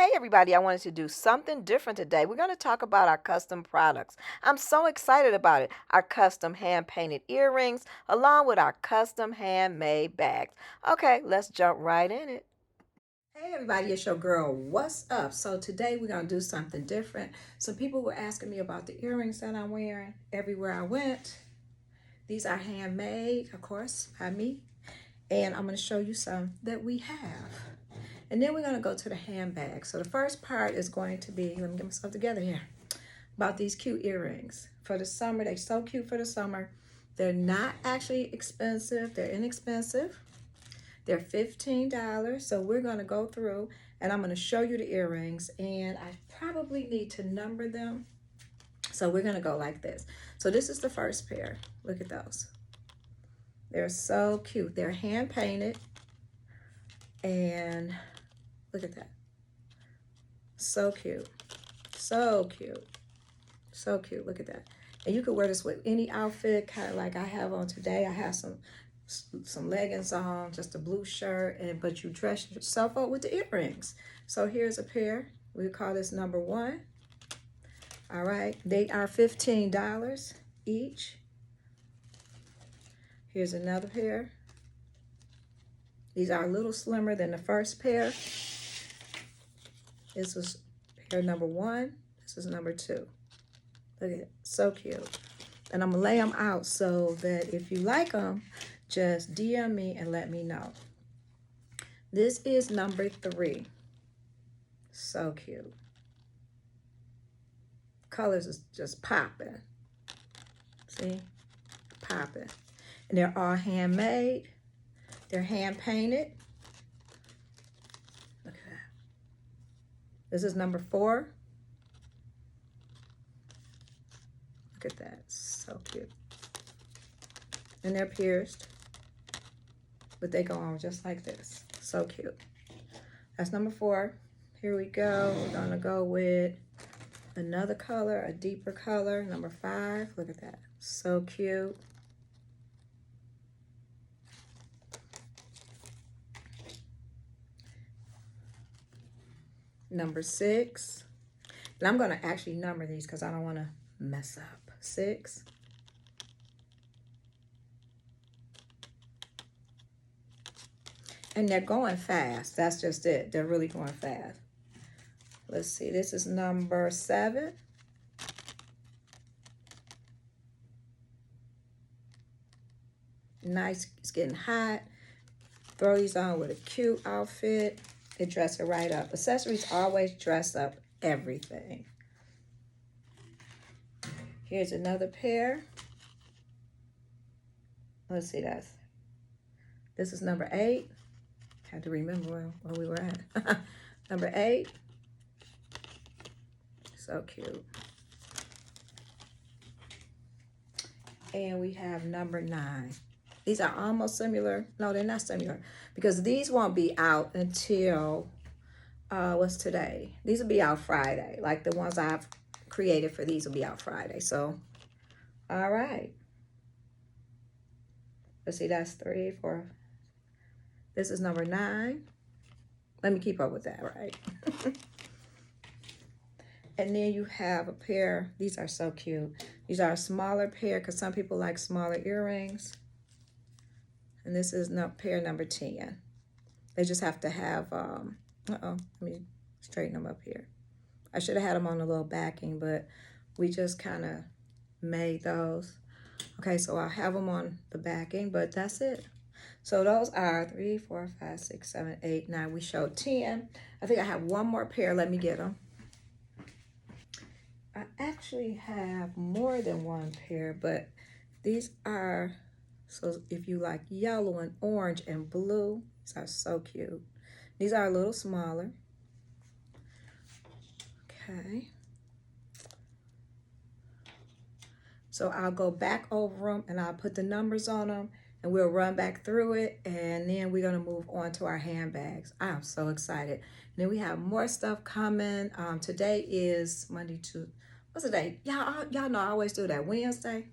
Hey everybody, I wanted to do something different today. We're going to talk about our custom products. I'm so excited about it. Our custom hand painted earrings along with our custom handmade bags. Okay, let's jump right in it. Hey everybody, it's your girl. What's up? So today we're going to do something different. Some people were asking me about the earrings that I'm wearing everywhere I went. These are handmade, of course, by me. And I'm going to show you some that we have. And then we're going to go to the handbag. So the first part is going to be, let me get myself together here, about these cute earrings. For the summer, they're so cute for the summer. They're not actually expensive. They're inexpensive. They're $15. So we're going to go through and I'm going to show you the earrings. And I probably need to number them. So we're going to go like this. So this is the first pair. Look at those. They're so cute. They're hand painted. And look at that. So cute. So cute. So cute. Look at that. And you could wear this with any outfit, kind of like I have on today. I have some leggings on, just a blue shirt, but you dress yourself up with the earrings. So here's a pair. We call this number one. All right. They are $15 each. Here's another pair. These are a little slimmer than the first pair. This is pair number one. This is number two. Look at it, so cute. And I'm gonna lay them out so that if you like them, just DM me and let me know. This is number three. So cute. Colors is just popping. See, popping. And they're all handmade. They're hand painted. Look at that. This is number four. Look at that, so cute. And they're pierced, but they go on just like this. So cute. That's number four. Here we go. We're gonna go with another color, a deeper color, number five. Look at that, so cute. Number six. And I'm gonna actually number these because I don't wanna mess up. Six. And they're going fast. That's just it. They're really going fast. Let's see. This is number seven. Nice. It's getting hot. Throw these on with a cute outfit. It dress it right up. Accessories always dress up everything. Here's another pair. Let's see, this is number eight. Had to remember where we were at. Number eight. So cute. And we have number nine. These are almost similar. No, they're not similar because these won't be out until, what's today? These will be out Friday. Like the ones I've created for these will be out Friday. So, all right. Let's see, that's 3, 4. This is number 9. Let me keep up with that, right? And then you have a pair. These are so cute. These are a smaller pair because some people like smaller earrings. And this is pair number 10. They just have to have, let me straighten them up here. I should have had them on a little backing, but we just kind of made those. Okay, so I'll have them on the backing, but that's it. So those are 3, 4, 5, 6, 7, 8, 9. We showed 10. I think I have one more pair. Let me get them. I actually have more than one pair, but these are, so if you like yellow and orange and blue, these are so cute. These are a little smaller. Okay. So I'll go back over them and I'll put the numbers on them and we'll run back through it. And then we're going to move on to our handbags. I'm so excited. And then we have more stuff coming. Today is Monday, what's the day? Y'all know I always do that, Wednesday.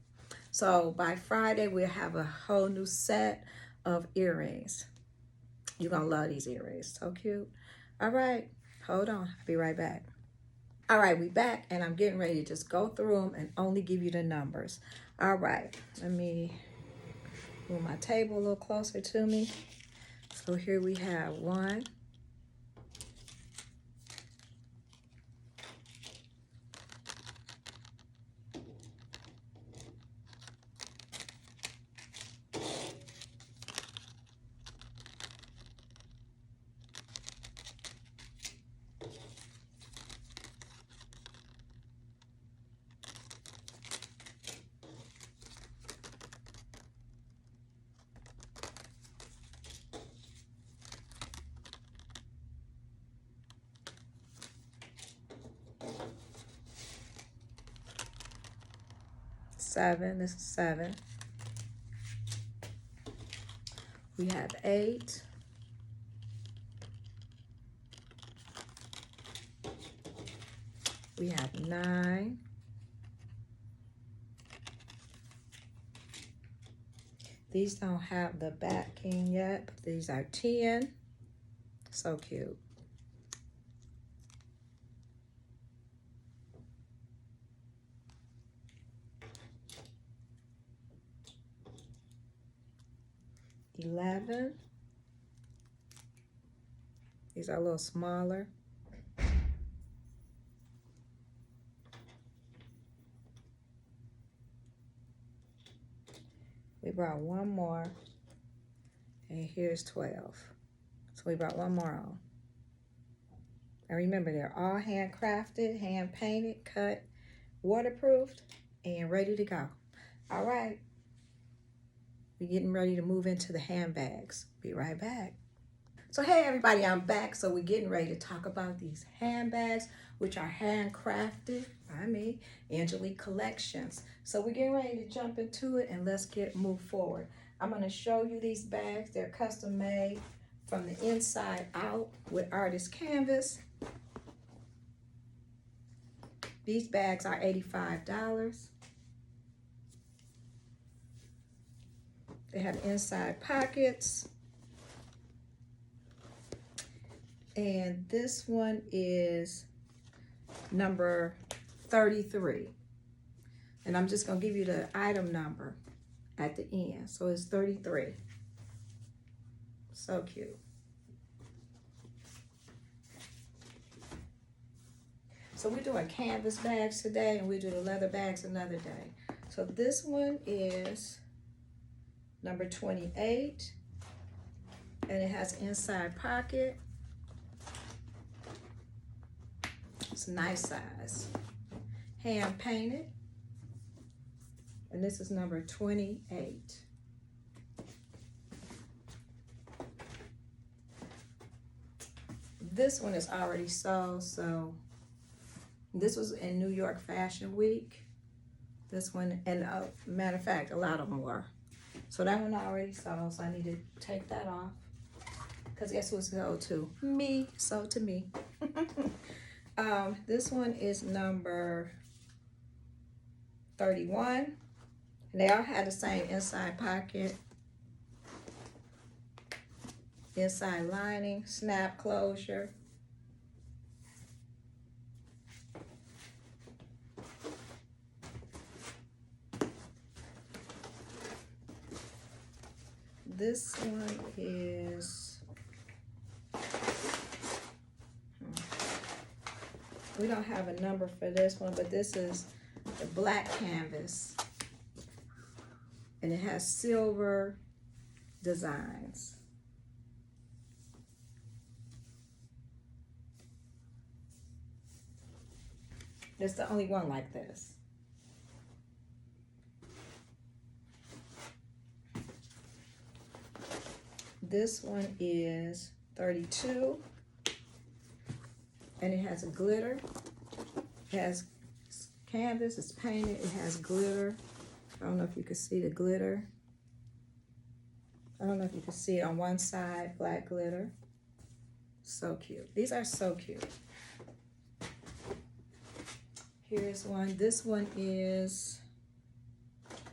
So by Friday, we'll have a whole new set of earrings. You're going to love these earrings. So cute. All right. Hold on, I'll be right back. All right, we back, and I'm getting ready to just go through them and only give you the numbers. All right, let me move my table a little closer to me. So here we have 1, 7, this is 7. We have 8. We have 9. These don't have the backing yet, but these are 10. So cute. 11. These are a little smaller. 'We brought one more, and here's 12. So we brought one more on. And remember, they're all handcrafted, hand painted, cut, waterproofed, and ready to go. All right, we're getting ready to move into the handbags. Be right back. So hey everybody, I'm back. So we're getting ready to talk about these handbags, which are handcrafted by me, Angelique Collections. So we're getting ready to jump into it, and let's move forward. I'm going to show you these bags. They're custom made from the inside out with artist canvas. These bags are $85. They have inside pockets. And this one is number 33. And I'm just going to give you the item number at the end. So it's 33. So cute. So we're doing canvas bags today, and we do the leather bags another day. So this one is number 28. And it has an inside pocket. It's a nice size. Hand painted. And this is number 28. This one is already sold, so this was in New York Fashion Week. This one, and matter of fact, a lot of them were. So that one already sold, so I need to take that off. Because guess what's sold to? Me, sold to me. This one is number 31. And they all had the same inside pocket, inside lining, snap closure. This one is, we don't have a number for this one, but this is the black canvas. And it has silver designs. It's the only one like this. This one is 32. And it has a glitter. It has canvas, it's painted, it has glitter. I don't know if you can see the glitter. I don't know if you can see it on one side, black glitter. So cute. These are so cute. Here's one. This one is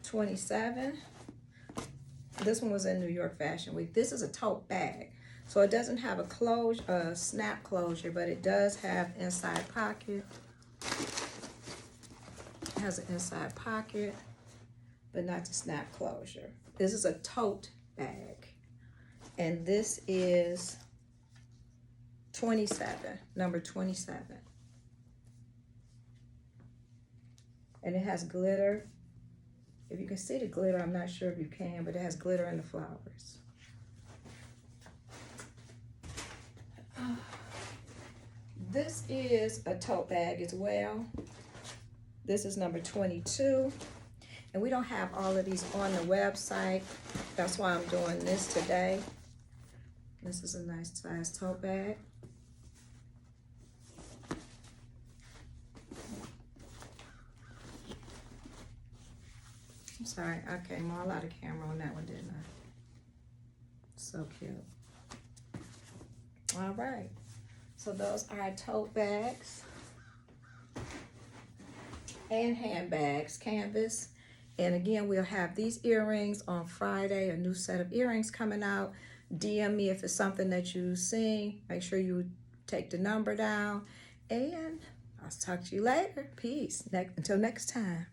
27. This one was in New York Fashion Week. This is a tote bag. So it doesn't have a snap closure, but it does have inside pocket. It has an inside pocket, but not the snap closure. This is a tote bag. And this is 27, number 27. And it has glitter. If you can see the glitter, I'm not sure if you can, but it has glitter in the flowers. This is a tote bag as well. This is number 22. And we don't have all of these on the website. That's why I'm doing this today. This is a nice size tote bag. I'm sorry, I came all out of camera on that one, didn't I? So cute. All right, so those are our tote bags and handbags, canvas. And again, we'll have these earrings on Friday, a new set of earrings coming out. DM me if it's something that you've seen. Make sure you take the number down. And I'll talk to you later. Peace. Until next time.